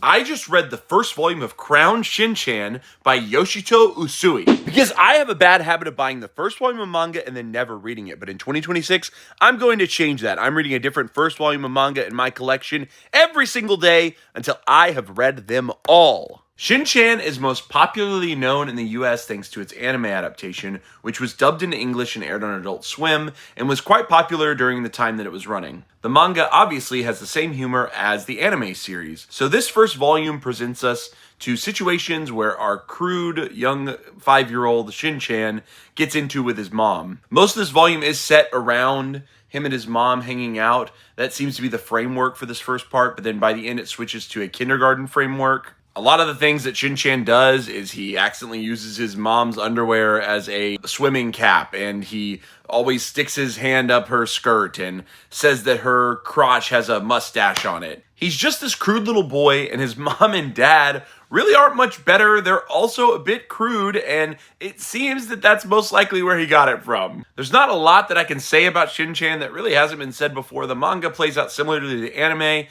I just read the first volume of CRAYON SHIN-CHAN by Yoshito Usui. Because I have a bad habit of buying the first volume of manga and then never reading it. But in 2026, I'm going to change that. I'm reading a different first volume of manga in my collection every single day until I have read them all. Shin-Chan is most popularly known in the US thanks to its anime adaptation, which was dubbed into English and aired on Adult Swim, and was quite popular during the time that it was running. The manga obviously has the same humor as the anime series, so this first volume presents us to situations where our crude, young 5-year-old Shin-Chan gets into with his mom. Most of this volume is set around him and his mom hanging out. That seems to be the framework for this first part, but then by the end it switches to a kindergarten framework. A lot of the things that Shin-Chan does is he accidentally uses his mom's underwear as a swimming cap, and he always sticks his hand up her skirt and says that her crotch has a mustache on it. He's just this crude little boy, and his mom and dad really aren't much better. They're also a bit crude, and it seems that that's most likely where he got it from. There's not a lot that I can say about Shin-Chan that really hasn't been said before. The manga plays out similar to the anime.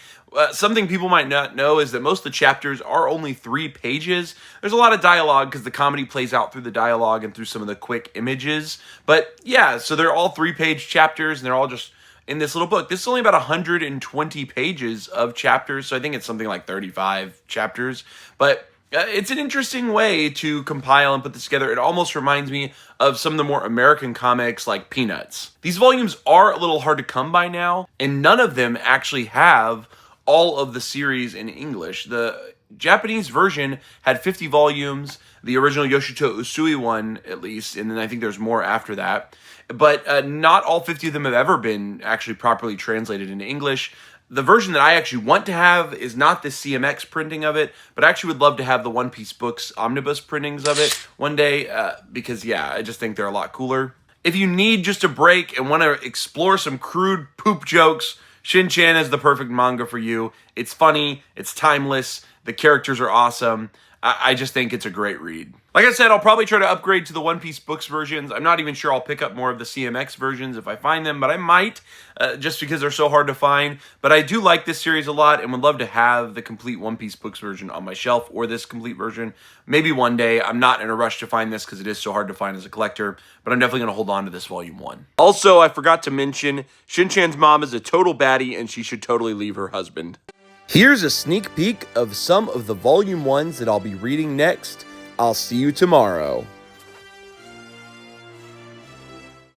Something people might not know is that most of the chapters are only 3 pages. There's a lot of dialogue because the comedy plays out through the dialogue and through some of the quick images. But yeah, so they're all 3-page chapters, and they're all just in this little book. This is only about 120 pages of chapters, so I think it's something like 35 chapters. But it's an interesting way to compile and put this together. It almost reminds me of some of the more American comics like Peanuts. These volumes are a little hard to come by now, and none of them actually have all of the series in English. The Japanese version had 50 volumes, the original Yoshito Usui one at least, and then I think there's more after that. But not all 50 of them have ever been actually properly translated into English. The version that I actually want to have is not the CMX printing of it, but I actually would love to have the One Piece Books omnibus printings of it one day, because yeah, I just think they're a lot cooler. If you need just a break and want to explore some crude poop jokes, Shin-Chan is the perfect manga for you. It's funny, it's timeless, the characters are awesome. I just think it's a great read. Like I said, I'll probably try to upgrade to the One Piece Books versions. I'm not even sure I'll pick up more of the CMX versions if I find them, but I might, just because they're so hard to find. But I do like this series a lot and would love to have the complete One Piece Books version on my shelf, or this complete version. Maybe one day. I'm not in a rush to find this because it is so hard to find as a collector, but I'm definitely going to hold on to this Volume 1. Also, I forgot to mention, Shin-Chan's mom is a total baddie and she should totally leave her husband. Here's a sneak peek of some of the Volume 1s that I'll be reading next. I'll see you tomorrow.